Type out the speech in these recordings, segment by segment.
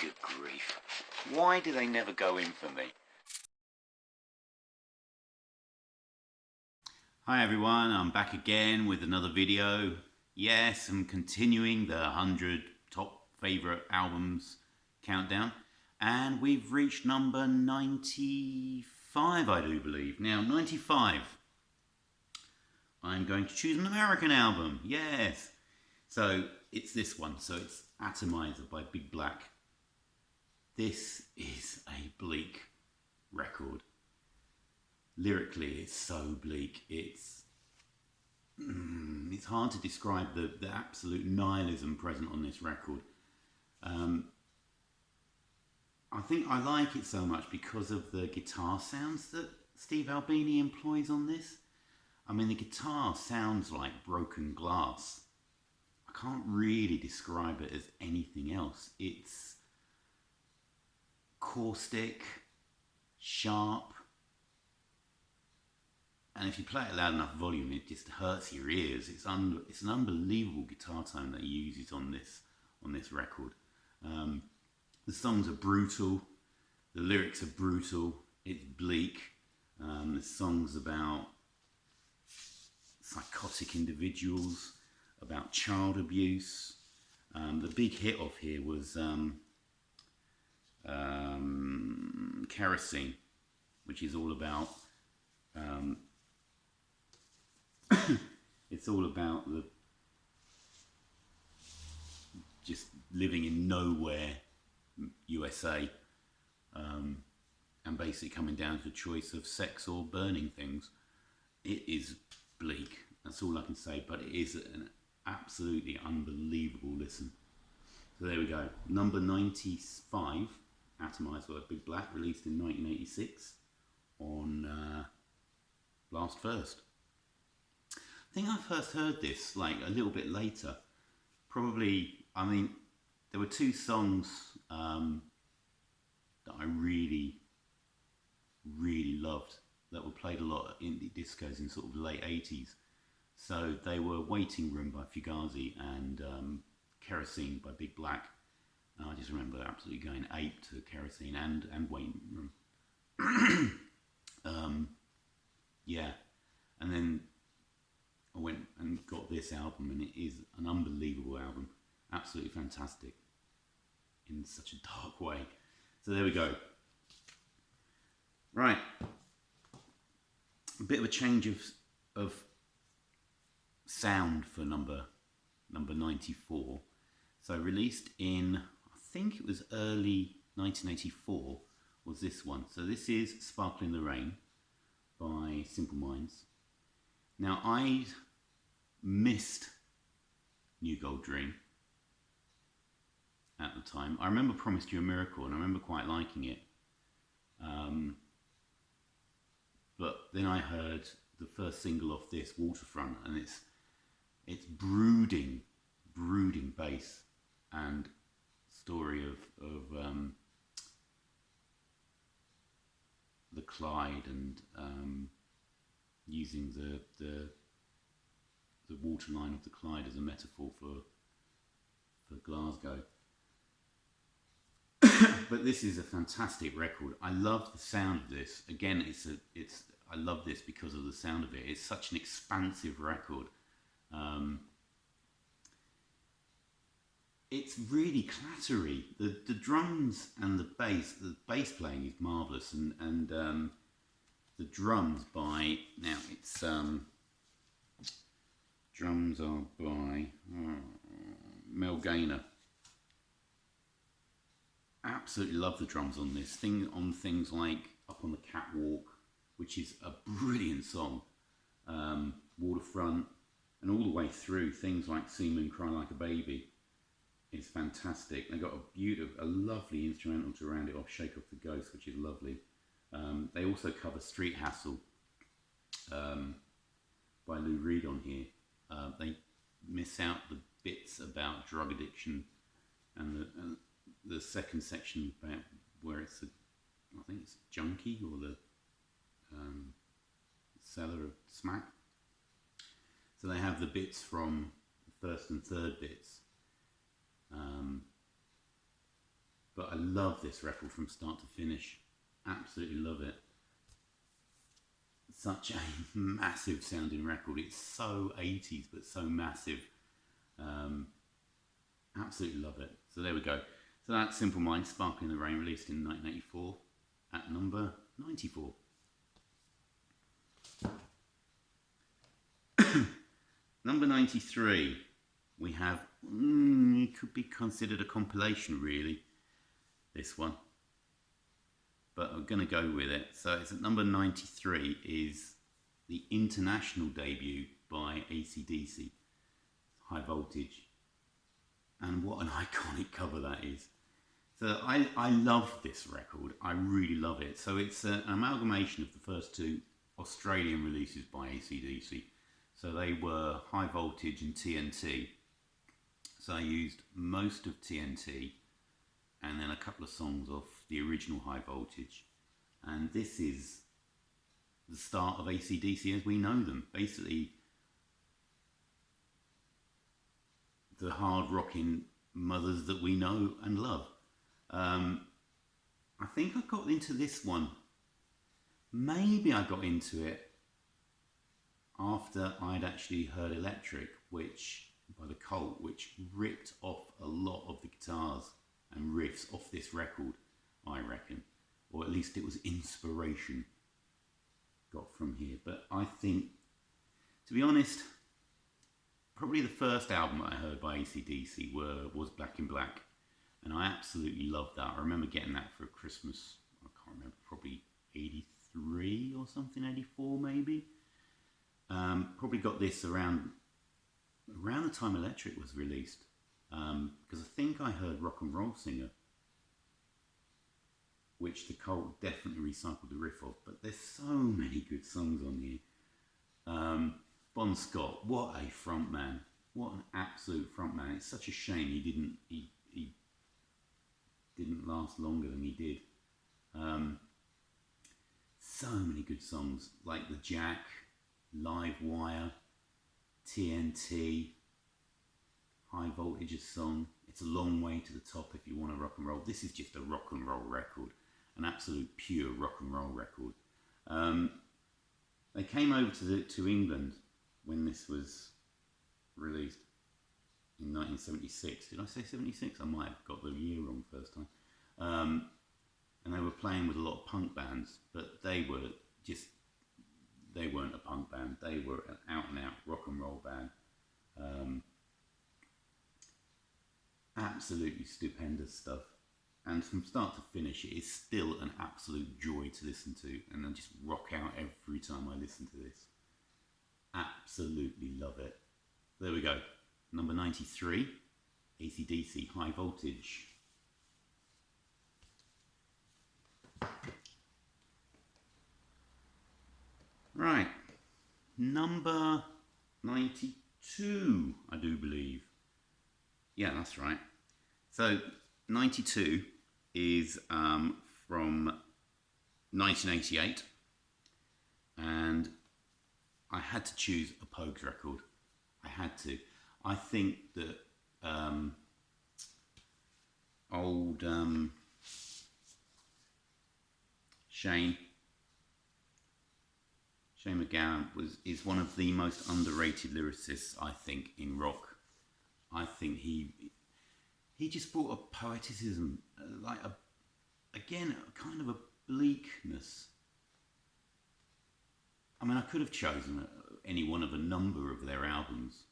Good grief. Why do they never go in for me? Hi everyone, I'm back again with another video. Yes, I'm continuing the 100 top favourite albums countdown. And we've reached number 95, I do believe. Now, 95. I'm going to choose an American album. Yes. So, it's this one. So, it's Atomizer by Big Black. This is a bleak record. Lyrically, it's so bleak. It's hard to describe the absolute nihilism present on this record. I think I like it so much because of the guitar sounds that Steve Albini employs on this. I mean, the guitar sounds like broken glass. I can't really describe it as anything else. It's caustic, sharp, and if you play it loud enough volume, it just hurts your ears. It's an unbelievable guitar tone that he uses on this record. The songs are brutal, the lyrics are brutal, it's bleak. The song's about psychotic individuals, about child abuse. The big hit off here was Kerosene, which is all about it's all about the just living in nowhere USA, and basically coming down to the choice of sex or burning things. It is bleak, that's all I can say, but it is an absolutely unbelievable listen. So there we go, number 95, Atomizer by Big Black, released in 1986 on Blast First. I think I first heard this like a little bit later. Probably, I mean, there were two songs that I really loved that were played a lot at indie discos in sort of the late 80s. So they were Waiting Room by Fugazi and Kerosene by Big Black. And I just remember absolutely going ape to Kerosene and Waiting Room. Yeah, and then I went and got this album, and it is an unbelievable album. Absolutely fantastic in such a dark way. So there we go. Right. A bit of a change of sound for number 94. So released in, I think it was early 1984, was this one. So this is Sparkle in the Rain by Simple Minds. Now, I missed New Gold Dream at the time. I remember Promised You a Miracle, and I remember quite liking it. But then I heard the first single off this, Waterfront, and it's brooding bass and story of the Clyde, and using the waterline of the Clyde as a metaphor for Glasgow. But this is a fantastic record. I love the sound of this. Again, I love this because of the sound of it. It's such an expansive record. It's really clattery. The drums and the bass playing is marvelous, and the drums by, now it's drums are by Mel Gaynor. Absolutely love the drums on this thing, on things like Up on the Catwalk, which is a brilliant song, Waterfront, and all the way through things like Seaman Cry Like a Baby. It's fantastic. They got a lovely instrumental to round it off, Shake Off the Ghost, which is lovely. They also cover Street Hassle by Lou Reed on here. They miss out the bits about drug addiction and the second section about where it's I think it's a junkie or the seller of smack. So they have the bits from the first and third bits. But I love this record from start to finish. Absolutely love it. Such a massive sounding record. It's so 80s but so massive. Absolutely love it. So there we go. So that's Simple Minds, Sparkle in the Rain, released in 1984 at number 94. Number 93, we have, it could be considered a compilation really, this one. But I'm going to go with it. So it's at number 93 is the international debut by AC/DC, High Voltage. And what an iconic cover that is. So I love this record. I really love it. So it's an amalgamation of the first two Australian releases by AC/DC. So they were High Voltage and TNT. So I used most of TNT and then a couple of songs off the original High Voltage. And this is the start of AC/DC as we know them. Basically, the hard rocking mothers that we know and love. I think I got into this one. Maybe I got into it after I'd actually heard Electric, which by the Cult, which ripped off a lot of the guitars and riffs off this record, I reckon. Or at least it was inspiration got from here. But I think, to be honest, probably the first album I heard by AC/DC was Black in Black. And I absolutely loved that. I remember getting that for Christmas, I can't remember, probably 83 or something, 84 maybe. Probably got this around the time Electric was released. Because I think I heard Rock and Roll Singer, which the Cult definitely recycled the riff of. But there's so many good songs on here. Bon Scott, what a frontman. What an absolute frontman. It's such a shame he didn't last longer than he did. So many good songs like The Jack, Live Wire, TNT, High Voltage's song, It's a Long Way to the Top if you want to rock and roll. This is just a rock and roll record, an absolute pure rock and roll record. They came over to England when this was released in 1976. Did I say 76? I might have got the year wrong first time. And they were playing with a lot of punk bands, but they weren't a punk band. They were an out and out rock and roll band. Absolutely stupendous stuff. And from start to finish, it is still an absolute joy to listen to, and I just rock out every time I listen to this. Absolutely love it. There we go. Number 93, AC/DC, High Voltage. Right, number 92, I do believe. Yeah, that's right. So 92 is from 1988, and I had to choose a Pogues record. I had to. I think that old Shane MacGowan is one of the most underrated lyricists, I think, in rock. I think he just brought a poeticism, like a kind of a bleakness. I mean, I could have chosen any one of a number of their albums,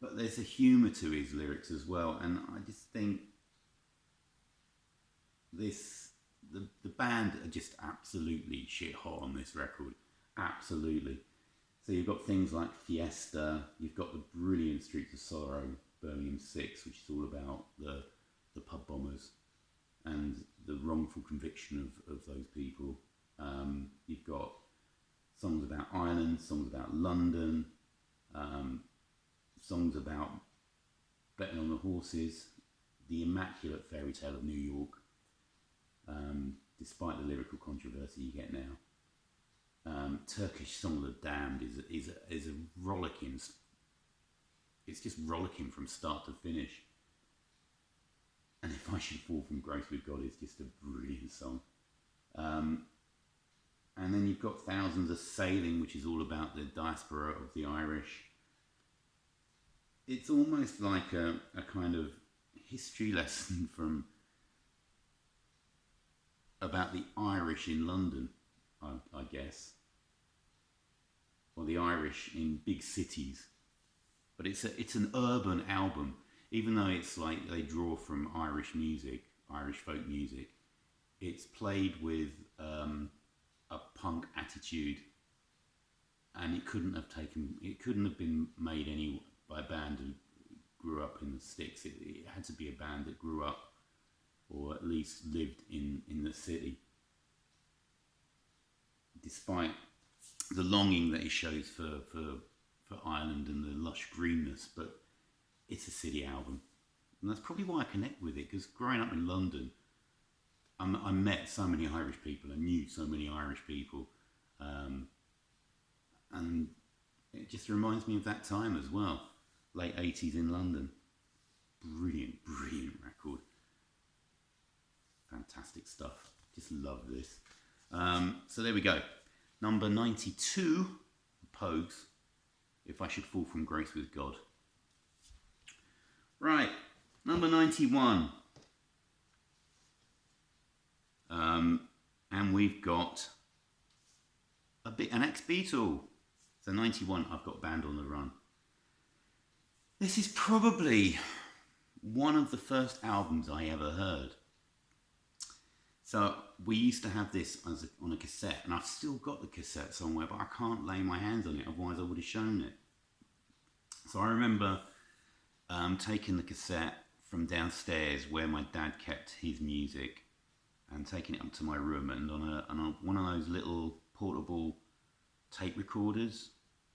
but there's a humour to his lyrics as well, and I just think the band are just absolutely shit hot on this record, absolutely. So you've got things like Fiesta, you've got the brilliant Streets of Sorrow, Birmingham 6, which is all about the pub bombers and the wrongful conviction of those people. You've got songs about Ireland, songs about London, songs about betting on the horses, the immaculate fairy tale of New York, despite the lyrical controversy you get now. Turkish Song of the Damned is a rollicking. it's just rollicking from start to finish. And If I Should Fall from Grace with God is just a brilliant song. And then you've got Thousands of Sailing, which is all about the diaspora of the Irish. It's almost like a kind of history lesson about the Irish in London, I guess, or the Irish in big cities. But it's an urban album, even though it's like they draw from Irish music, Irish folk music. It's played with a punk attitude, and it couldn't have been made by a band who grew up in the sticks. It had to be a band that grew up, or at least lived in the city. Despite the longing that he shows for Ireland and the lush greenness, but it's a city album. And that's probably why I connect with it, because growing up in London, I met so many Irish people, I knew so many Irish people, and it just reminds me of that time as well, late 80s in London. Brilliant record. Fantastic stuff. Just love this. So there we go. Number 92, Pogues, If I Should Fall from Grace with God. Right, number 91. And we've got an ex-Beatle. So 91, I've got Band on the Run. This is probably one of the first albums I ever heard. So we used to have this on a cassette, and I've still got the cassette somewhere, but I can't lay my hands on it, otherwise I would have shown it. So I remember taking the cassette from downstairs where my dad kept his music and taking it up to my room, and on one of those little portable tape recorders,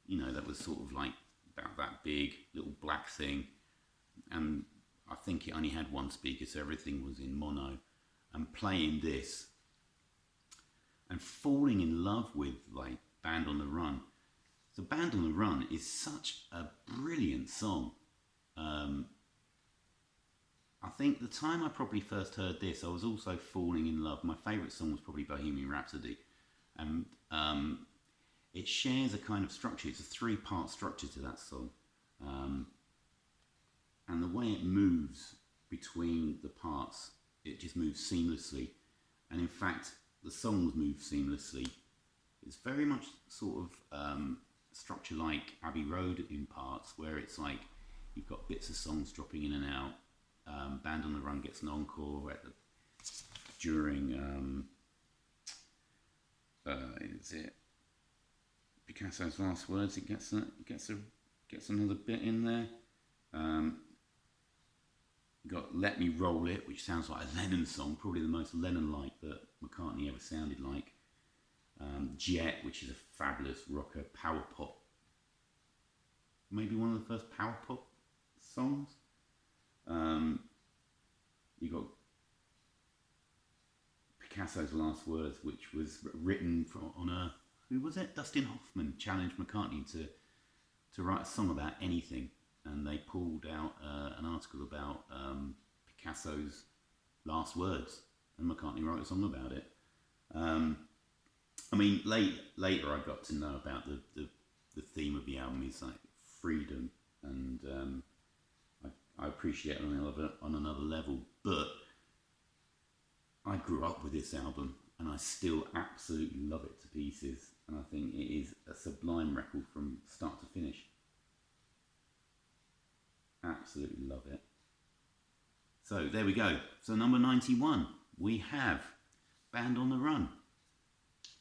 that was sort of like about that big, little black thing, and I think it only had one speaker, so everything was in mono, and playing this and falling in love with like Band on the Run. So Band on the Run is such a brilliant song. I think the time I probably first heard this, I was also falling in love. My favourite song was probably Bohemian Rhapsody, and it shares a kind of structure. It's a 3-part structure to that song, and the way it moves between the parts, it just moves seamlessly. And in fact, the songs move seamlessly. It's very much sort of structure like Abbey Road in parts, where it's like you've got bits of songs dropping in and out. Band on the Run gets an encore during is it Picasso's Last Words? It gets another bit in there. Got Let Me Roll It, which sounds like a Lennon song, probably the most Lennon-like that McCartney ever sounded like. Jet, which is a fabulous rocker, power pop. Maybe one of the first power pop songs. You got Picasso's Last Words, which was written who was it? Dustin Hoffman challenged McCartney to write a song about anything, and they pulled out an article about Picasso's Last Words, and McCartney wrote a song about it. I mean, later I got to know about the theme of the album is like freedom, and I appreciate it on another level, but I grew up with this album and I still absolutely love it to pieces, and I think it is a sublime record from start to finish. Absolutely love it. So there we go. So number 91, we have Band on the Run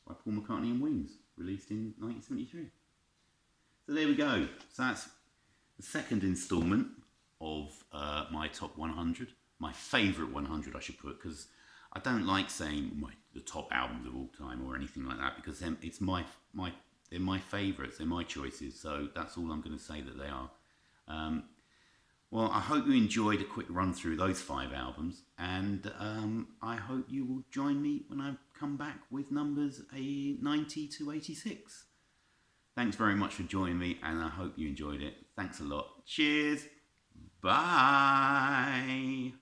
by Paul McCartney and Wings, released in 1973. So there we go. So that's the second instalment of my top 100, my favourite 100 I should put, because I don't like saying the top albums of all time or anything like that, because they're my favourites, they're my choices, so that's all I'm going to say that they are. Well, I hope you enjoyed a quick run through those 5 albums, and I hope you will join me when I come back with numbers 90 to 86. Thanks very much for joining me, and I hope you enjoyed it. Thanks a lot. Cheers. Bye.